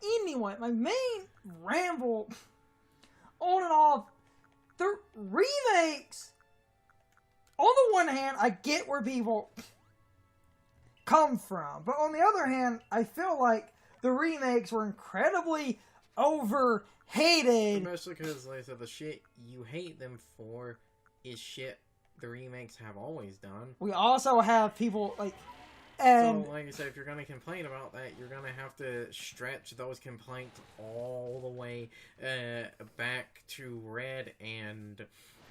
Anyway, my main ramble on and off, the remakes, on the one hand, I get where people come from, but on the other hand, I feel like the remakes were incredibly overhated. Especially because, like I said, the shit you hate them for is shit the remakes have always done. We also have people like, and so, like I said, if you're going to complain about that, you're going to have to stretch those complaints all the way back to Red and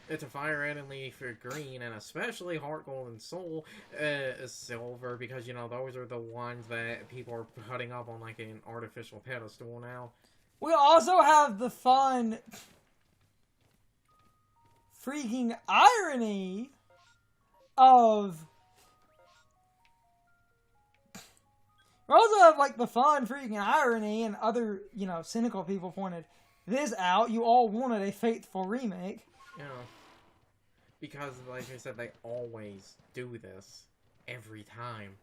to Fire Red and Leaf Green, and especially Heart Gold and Soul Silver, because, you know, those are the ones that people are putting up on, like, an artificial pedestal now. We also have the fun freaking irony of... We also have, like, the fun freaking irony, and other, you know, cynical people pointed this out. You all wanted a faithful remake. Yeah. Because, like I said, they always do this. Every time.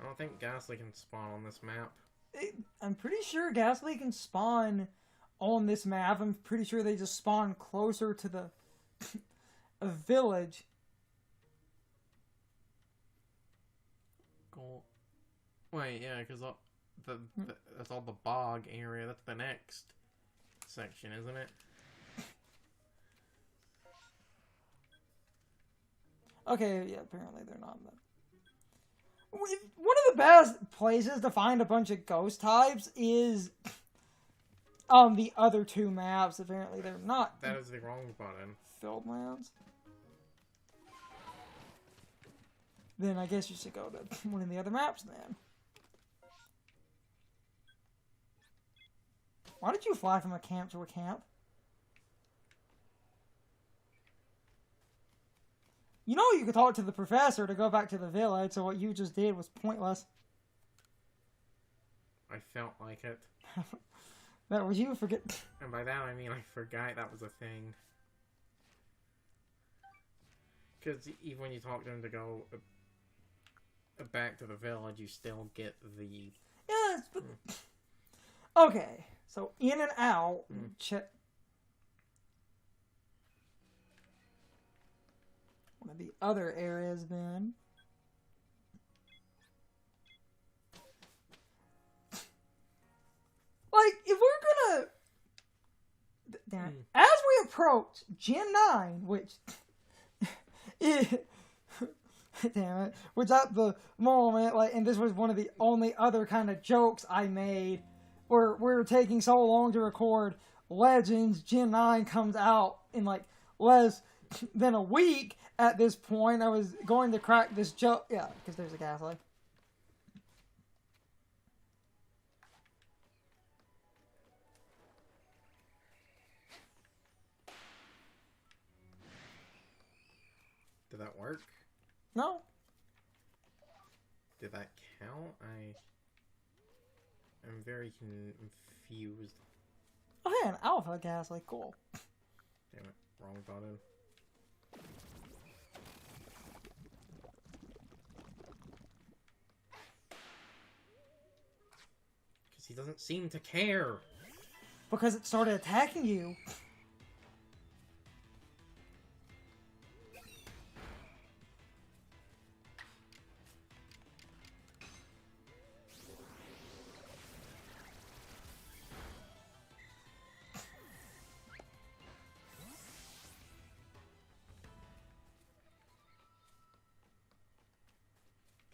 I don't think Ghastly can spawn on this map. I'm pretty sure Ghastly can spawn on this map. I'm pretty sure they just spawn closer to the a village. Cool. Wait, yeah, because that's all the bog area. That's the next section, isn't it? Okay, yeah, apparently they're not. One of the best places to find a bunch of ghost types is the other two maps. Apparently they're not. That is the wrong button. Filled lands. Then I guess you should go to one of the other maps then. Why did you fly from a camp to a camp? You know you could talk to the professor to go back to the village, so what you just did was pointless. I felt like it. That was you forget. And by that I mean I forgot that was a thing. Because even when you talk to him to go back to the village, you still get the... Yes, but... Okay, so in and out, check... One of the other areas then. Like, if we're gonna... Damn it. As we approach Gen 9, which... Damn it. Which at the moment, like, and this was one of the only other kind of jokes I made, where we're taking so long to record Legends, Gen 9 comes out in, like, less than a week at this point. I was going to crack this joke. Yeah, because there's a Ghastly. Did that work? No. Did that count? I'm very confused. Oh, hey, an Alpha Ghastly. Cool. Damn it. Wrong button. Because he doesn't seem to care. Because it started attacking you.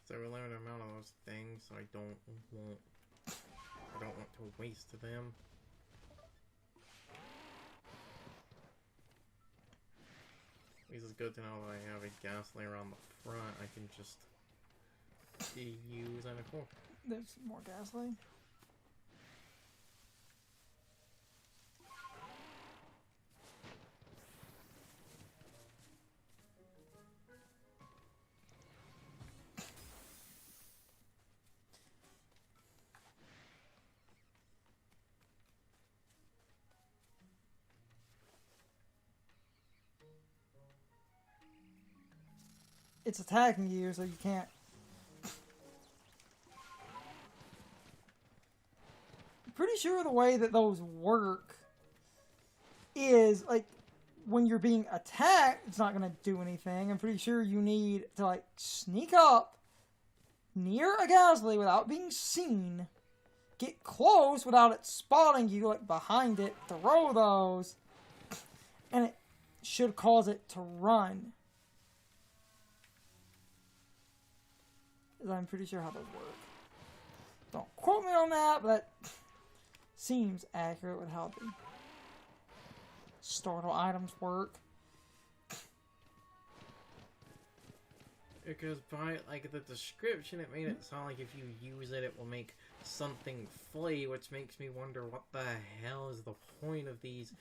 There are a limited amount of those things, so I don't want to waste them. At least it's good to know that I have a Ghastly around the front. I can just use and cool. There's more Ghastly. It's attacking you, so you can't. pretty sure the way that those work is, like, when you're being attacked, it's not going to do anything. I'm pretty sure you need to, like, sneak up near a Ghastly without being seen, get close without it spotting you, like, behind it, throw those, and it should cause it to run. I'm pretty sure how those work. Don't quote me on that, but that seems accurate with how the startle items work. Because by, like, the description, it made it sound like if you use it, it will make something flee, which makes me wonder what the hell is the point of these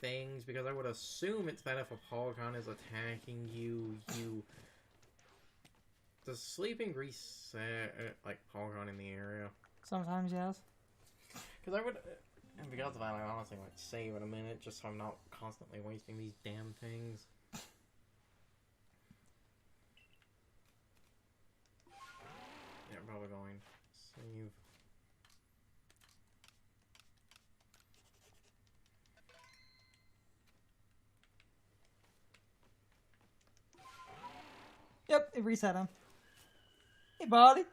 things, because I would assume it's that if a Polygon is attacking you, Does sleeping reset, like, Polygon in the area? Sometimes, yes. Because I would, and because of that, I honestly might save in a minute, just so I'm not constantly wasting these damn things. Yeah, I'm probably going to save. Yep, it reset him. Hey, buddy.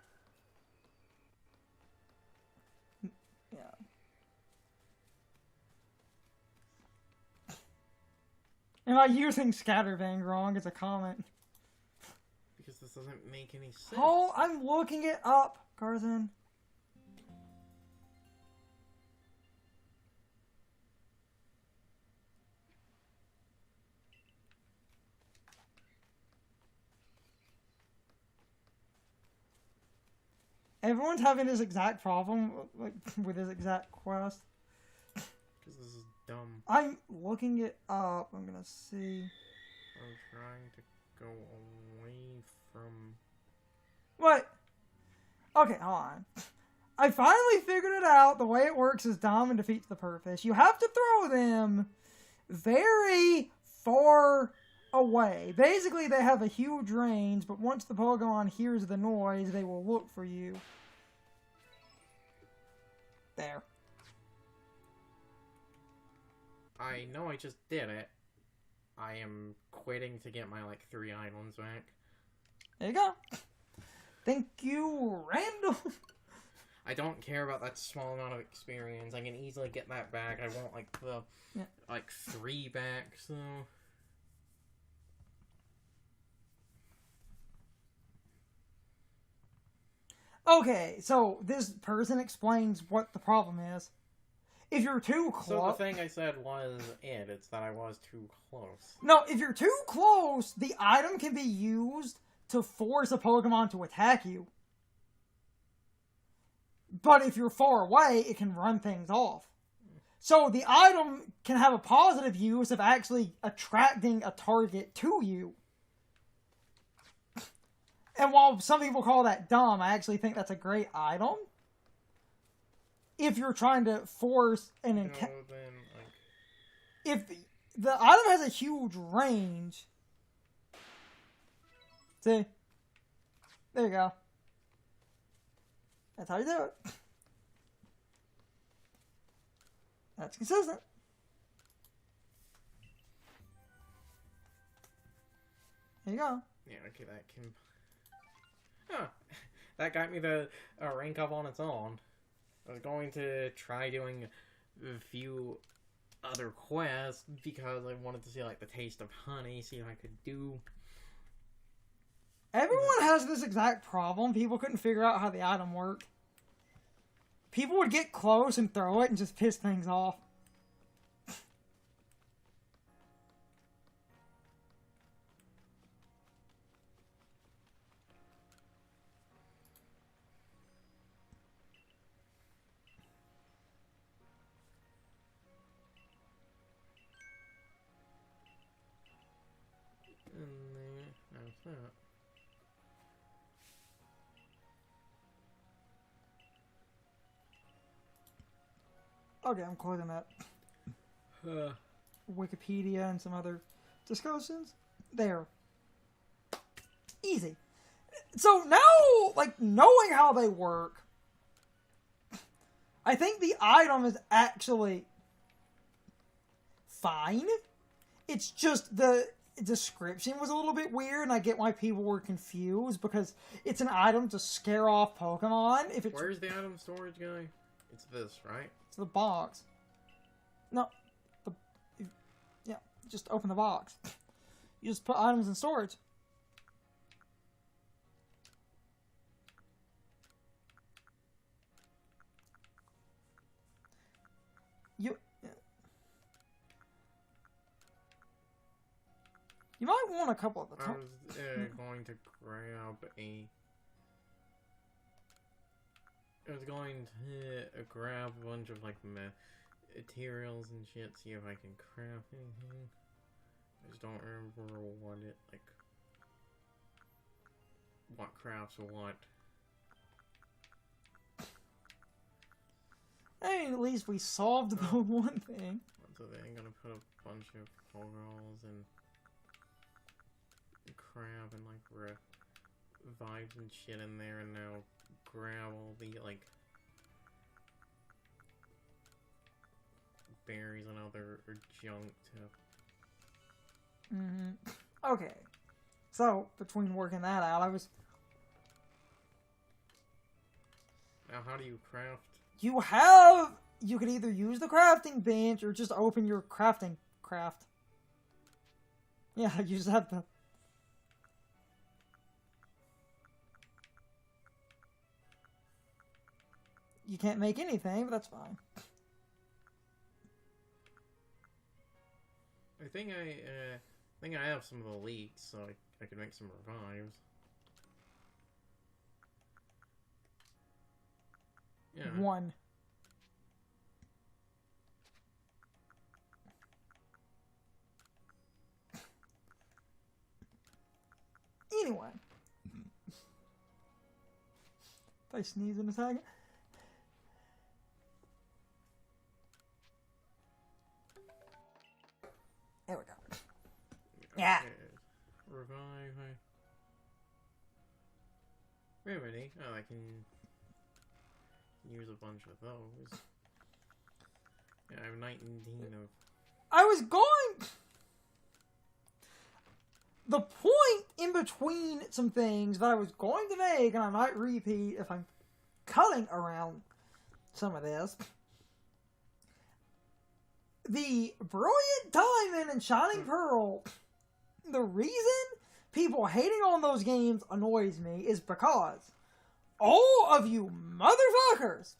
Yeah. Am I using Scatterbang wrong as a comment? Because this doesn't make any sense. Oh, I'm looking it up, Carson. Everyone's having this exact problem, like, with this exact quest. Because this is dumb. I'm looking it up. I'm gonna see. I'm trying to go away from... What? Okay, hold on. I finally figured it out. The way it works is Diamond defeats the purpose. You have to throw them very far away. Basically, they have a huge range, but once the Pokemon hears the noise, they will look for you. There. I know I just did it. I am quitting to get my, like, 3 islands back. There you go. Thank you, Randall. I don't care about that small amount of experience. I can easily get that back. I want, like, the, like, 3 back, so... Okay, so this person explains what the problem is. If you're too close... So the thing I said was it's that I was too close. No, if you're too close, the item can be used to force a Pokemon to attack you. But if you're far away, it can run things off. So the item can have a positive use of actually attracting a target to you. And while some people call that dumb, I actually think that's a great item. If you're trying to force an encounter. If the item has a huge range. See? There you go. That's how you do it. That's consistent. There you go. Yeah, okay, that can... Huh. That got me the rank up on its own. I was going to try doing a few other quests because I wanted to see, like, the taste of honey, see if I could do... Everyone has this exact problem. People couldn't figure out how the item worked. People would get close and throw it and just piss things off. That. Okay, I'm closing that. Wikipedia and some other discussions. There. Easy. So now, like, knowing how they work, I think the item is actually fine. It's just the description was a little bit weird, and I get why people were confused, because it's an item to scare off Pokemon. If it's Where's the item storage guy? It's this, right? It's the box. No, yeah, just open the box. You just put items in storage. You might want a couple of the I was going to grab a bunch of like materials and shit, see if I can craft anything. I just don't remember what crafts what. I mean, at least we solved the one thing. So I'm gonna put a bunch of Pokeballs and crab and like vibes and shit in there, and now grab all the like berries and other junk to. Okay. So, between working that out, Now, how do you craft? You can either use the crafting bench or just open your crafting craft. Yeah, you just have to. You can't make anything, but that's fine. I think I have some of the leeks, so I can make some revives. Yeah. One. Anyway. If I sneeze in a second. There we go. Yeah. Revive. Remedy. Oh, I can use a bunch of those. Yeah, I have 19 of. I was going. The point in between some things that I was going to make, and I might repeat if I'm cutting around some of this. The Brilliant Diamond and Shining Pearl, the reason people hating on those games annoys me is because all of you motherfuckers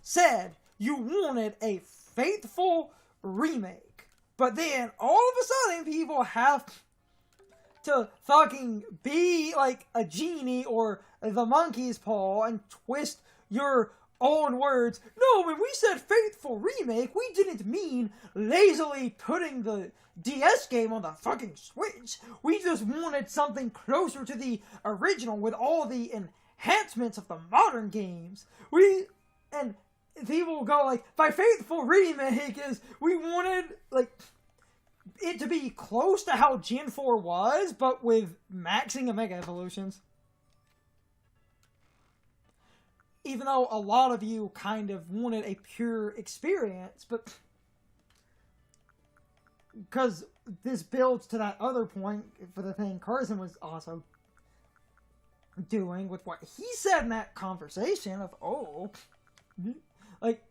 said you wanted a faithful remake. But then all of a sudden people have to fucking be like a genie or the monkey's paw and twist your own words. No, when we said faithful remake, we didn't mean lazily putting the DS game on the fucking Switch. We just wanted something closer to the original with all the enhancements of the modern games. And people go like, by faithful remake is we wanted like it to be close to how Gen 4 was, but with maxing and Mega Evolutions. Even though a lot of you kind of wanted a pure experience, but because this builds to that other point for the thing Carson was also doing with what he said in that conversation of, like,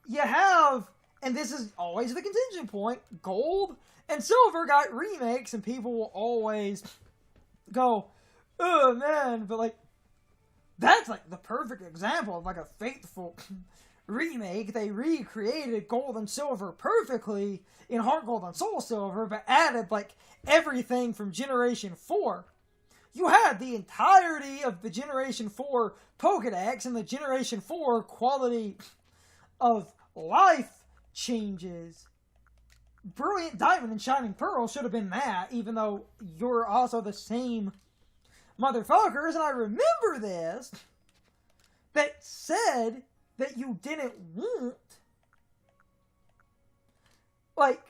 you have, and this is always the contingent point, Gold and Silver got remakes, and people will always go, oh man, but like, that's like the perfect example of like a faithful remake. They recreated Gold and Silver perfectly in Heart Gold and Soul Silver, but added like everything from Generation 4. You had the entirety of the Generation 4 Pokedex and the Generation 4 quality of life changes. Brilliant Diamond and Shining Pearl should have been that, even though you're also the same motherfuckers, and I remember this, that said that you didn't want like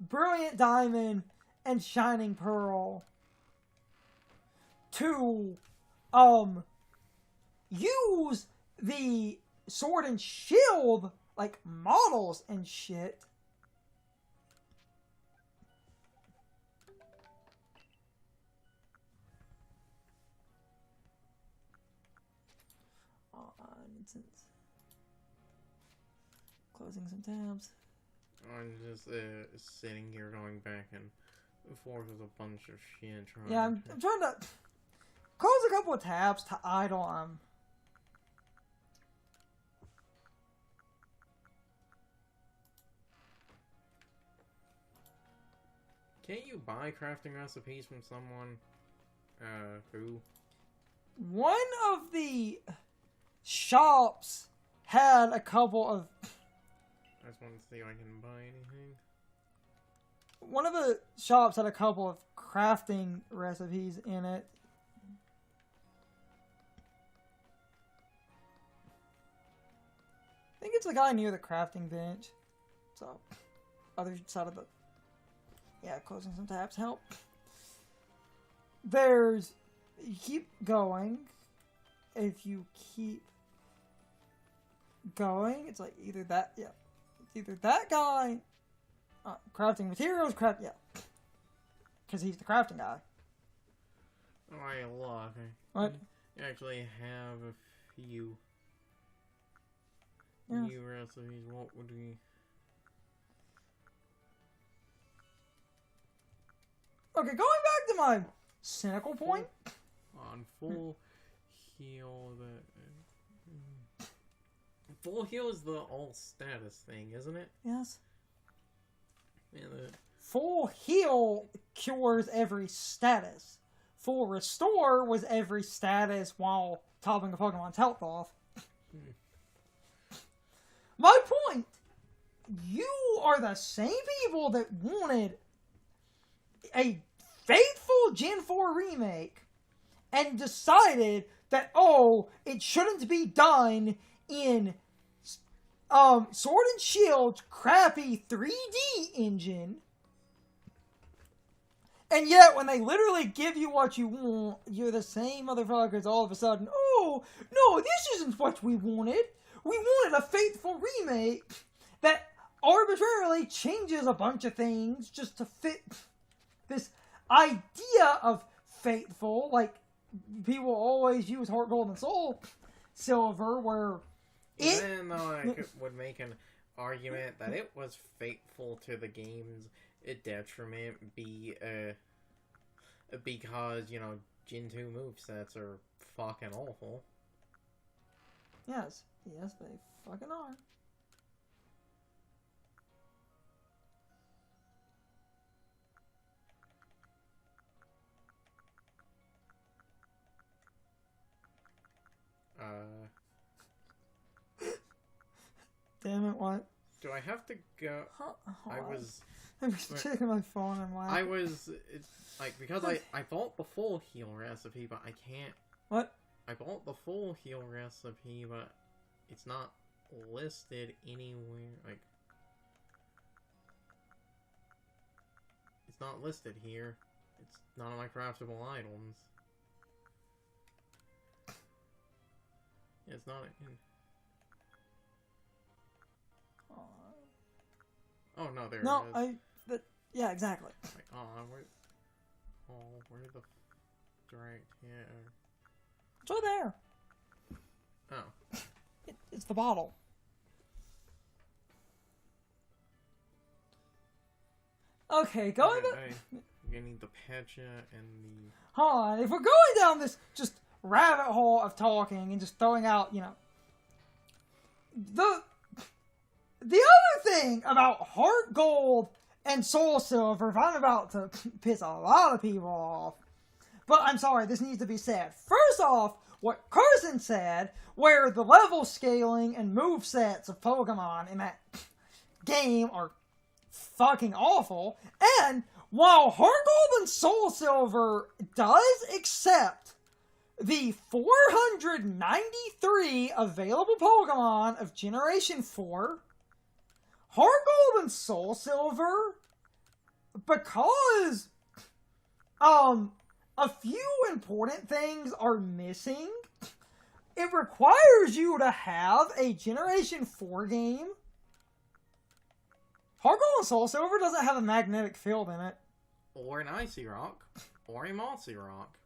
Brilliant Diamond and Shining Pearl to use the Sword and Shield, like, models and shit. Closing some tabs. I'm just sitting here going back and forth with a bunch of shit. Yeah, I'm trying to close a couple of tabs to idle them. Can't you buy crafting recipes from someone? Who? One of the shops had a couple of... I just want to see if I can buy anything. One of the shops had a couple of crafting recipes in it. I think it's the guy near the crafting bench. So, other side of the... Yeah, closing some tabs help. There's... You keep going. If you keep going, it's like either that... Yeah. It's either that guy... crafting materials, yeah. Because he's the crafting guy. Alright, look. What? I actually have a few Yes. new recipes. What would we... Okay, going back to my cynical point. On full heal, full heal is the all status thing, isn't it? Yes. Yeah, Full heal cures every status. Full restore was every status while topping a Pokemon's health off. My point! You are the same people that wanted a faithful Gen 4 remake and decided that, oh, it shouldn't be done in Sword and Shield's crappy 3D engine. And yet, when they literally give you what you want, you're the same motherfuckers all of a sudden. Oh, no, this isn't what we wanted. We wanted a faithful remake that arbitrarily changes a bunch of things just to fit this idea of faithful. Like, people always use Heart Gold and Soul Silver, where even though I would make an argument that it was faithful to the game's detriment, because, you know, Gen 2 movesets are fucking awful. Yes, yes, they fucking are. Damn it, what? Do I have to go? I'm just checking my phone and why. Because I bought the full heal recipe, but I can't. What? I bought the full heal recipe, but it's not listed anywhere. Like, it's not listed here. It's not on my craftable items. It's not in. Oh no, there it is. Yeah, exactly. Like, where the right here? It's right there. Oh. It's the bottle. Okay, going back. I'm gonna need the Pecha and the... Hold on, if we're going down this just rabbit hole of talking and just throwing out, you know... The other thing about Heart Gold and Soul Silver, if I'm about to piss a lot of people off, but I'm sorry, this needs to be said. First off, what Carson said, where the level scaling and movesets of Pokemon in that game are fucking awful, and while Heart Gold and Soul Silver does accept the 493 available Pokemon of Generation 4, Heart Gold and Soul Silver, because a few important things are missing, it requires you to have a Generation 4 game. Heart Gold and Soul Silver doesn't have a magnetic field in it. Or an Icy Rock. Or a Mossy Rock.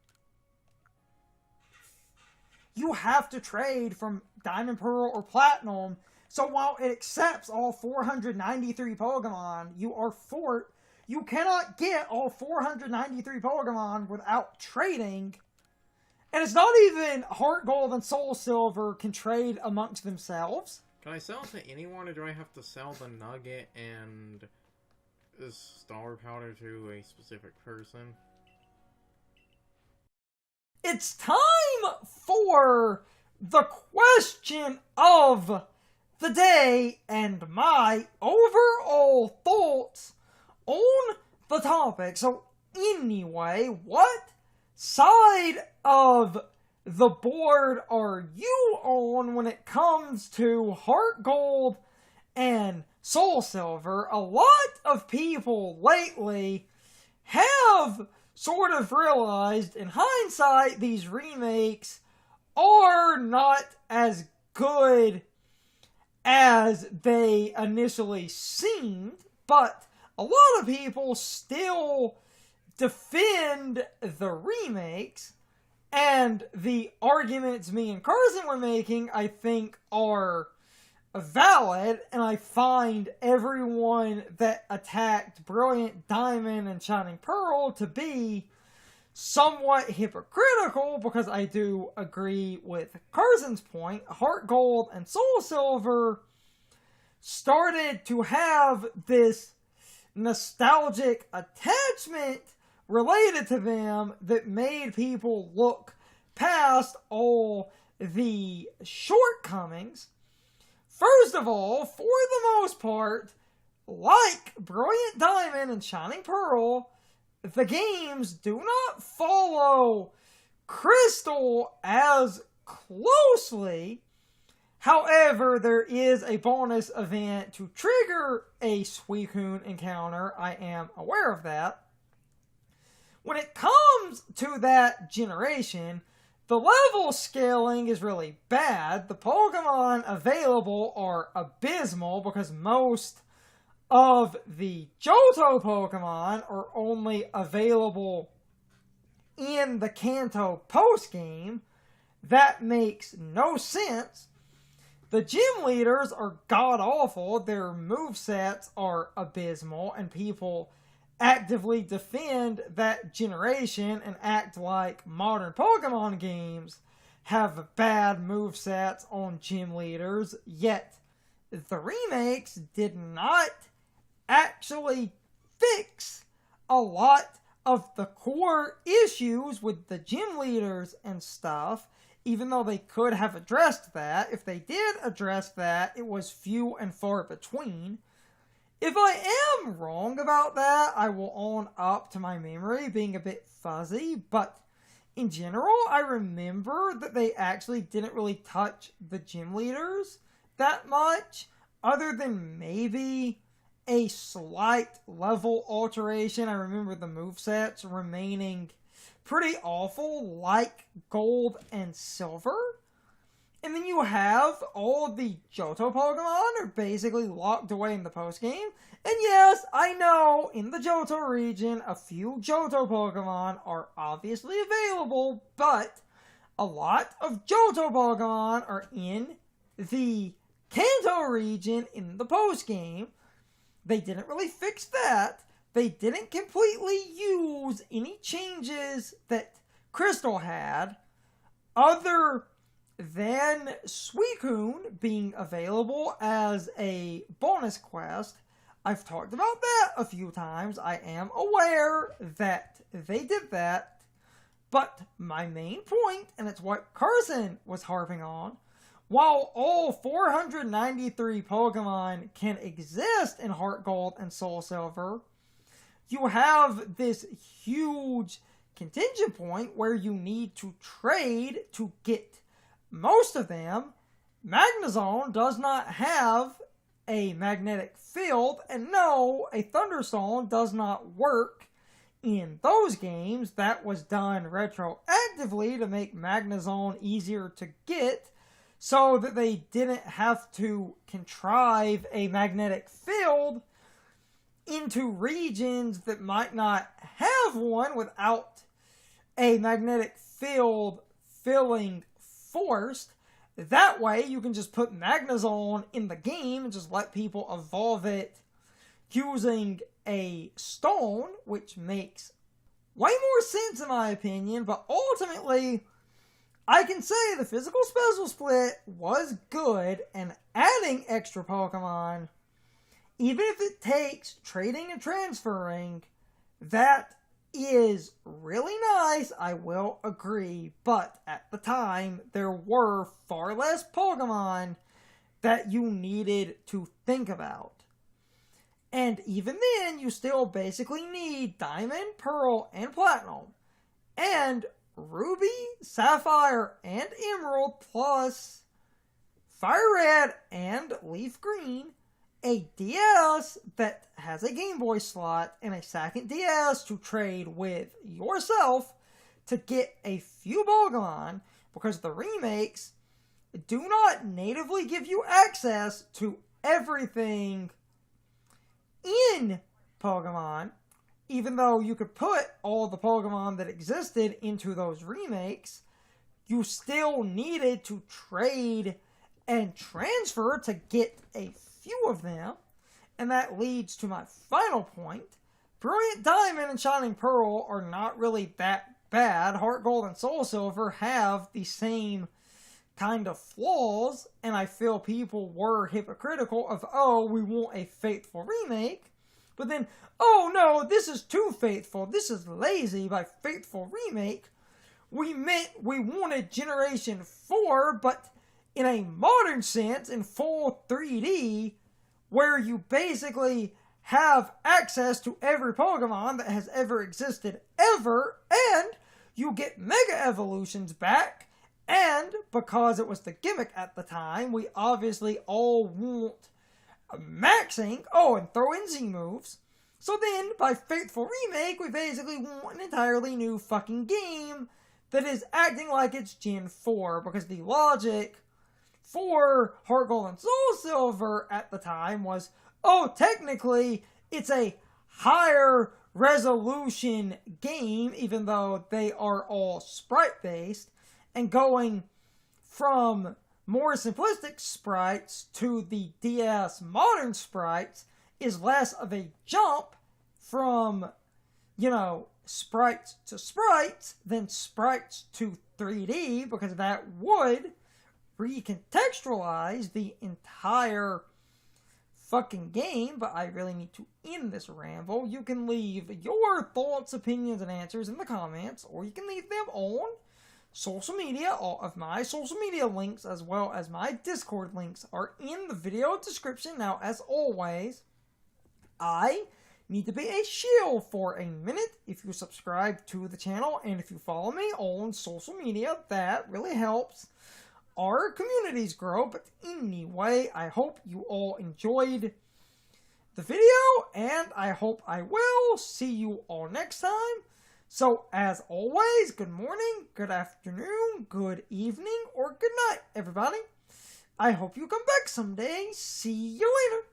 You have to trade from Diamond, Pearl, or Platinum. So while it accepts all 493 Pokemon, you cannot get all 493 Pokemon without trading. And it's not even Heart Gold and Soul Silver can trade amongst themselves. Can I sell to anyone, or do I have to sell the Nugget and the Star Powder to a specific person? It's time for the question of the day and my overall thoughts on the topic. So anyway, what side of the board are you on when it comes to Heart Gold and Soul Silver? A lot of people lately have sort of realized, in hindsight, these remakes are not as good as they initially seemed, but a lot of people still defend the remakes, and the arguments me and Carson were making, I think, are valid, and I find everyone that attacked Brilliant Diamond and Shining Pearl to be somewhat hypocritical, because I do agree with Carson's point. Heart Gold and Soul Silver started to have this nostalgic attachment related to them that made people look past all the shortcomings. First of all, for the most part, like Brilliant Diamond and Shining Pearl, the games do not follow Crystal as closely. However, there is a bonus event to trigger a Suicune encounter. I am aware of that. When it comes to that generation, the level scaling is really bad. The Pokemon available are abysmal because most of the Johto Pokemon are only available in the Kanto post-game. That makes no sense. The gym leaders are god-awful. Their movesets are abysmal, and people actively defend that generation and act like modern Pokemon games have bad movesets on gym leaders, yet the remakes did not actually fix a lot of the core issues with the gym leaders and stuff, even though they could have addressed that. If they did address that, it was few and far between. If I am wrong about that, I will own up to my memory being a bit fuzzy, but in general, I remember that they actually didn't really touch the gym leaders that much, other than maybe a slight level alteration. I remember the movesets remaining pretty awful, like Gold and Silver. And then you have all the Johto Pokemon are basically locked away in the postgame. And yes, I know, in the Johto region, a few Johto Pokemon are obviously available, but a lot of Johto Pokemon are in the Kanto region in the postgame. They didn't really fix that. They didn't completely use any changes that Crystal had, other than Suicune being available as a bonus quest. I've talked about that a few times. I am aware that they did that. But my main point, and it's what Carson was harping on, while all 493 Pokemon can exist in Heart Gold and Soul Silver, you have this huge contingent point where you need to trade to get most of them. Magnezone does not have a magnetic field, and no, a Thunderstone does not work in those games. That was done retroactively actively to make Magnezone easier to get so that they didn't have to contrive a magnetic field into regions that might not have one without a magnetic field filling forced. That way, you can just put Magnezone in the game and just let people evolve it using a stone, which makes way more sense in my opinion, but ultimately, I can say the physical special split was good, and adding extra Pokemon, even if it takes trading and transferring, that is really nice, I will agree, but at the time, there were far less Pokemon that you needed to think about. And even then, you still basically need Diamond, Pearl, and Platinum. And Ruby, Sapphire, and Emerald, plus Fire Red and Leaf Green, a DS that has a Game Boy slot, and a second DS to trade with yourself to get a few Pokemon, because the remakes do not natively give you access to everything in Pokemon, even though you could put all the Pokemon that existed into those remakes. You still needed to trade and transfer to get a few of them, and that leads to my final point. Brilliant Diamond and Shining Pearl are not really that bad. Heart Gold and Soul Silver have the same kind of flaws, and I feel people were hypocritical of, oh, we want a faithful remake, but then, oh no, this is too faithful, this is lazy. By faithful remake, we meant we wanted Generation 4, but in a modern sense, in full 3D, where you basically have access to every Pokemon that has ever existed ever, and you get Mega Evolutions back, and because it was the gimmick at the time, we obviously all want maxing, and throw in Z moves. So then, by Faithful Remake, we basically want an entirely new fucking game that is acting like it's Gen 4, because the logic for Heart Gold and Soul Silver at the time was, technically, it's a higher resolution game, even though they are all sprite-based, and going from more simplistic sprites to the DS modern sprites is less of a jump from, sprites to sprites than sprites to 3D, because that would recontextualize the entire fucking game. But I really need to end this ramble. You can leave your thoughts, opinions, and answers in the comments, or you can leave them on social media. All of my social media links, as well as my Discord links, are in the video description. Now, as always, I need to be a shill for a minute. If you subscribe to the channel and if you follow me on social media, that really helps our communities grow. But anyway, I hope you all enjoyed the video, and I hope I will see you all next time. So, as always, good morning, good afternoon, good evening, or good night, everybody. I hope you come back someday. See you later.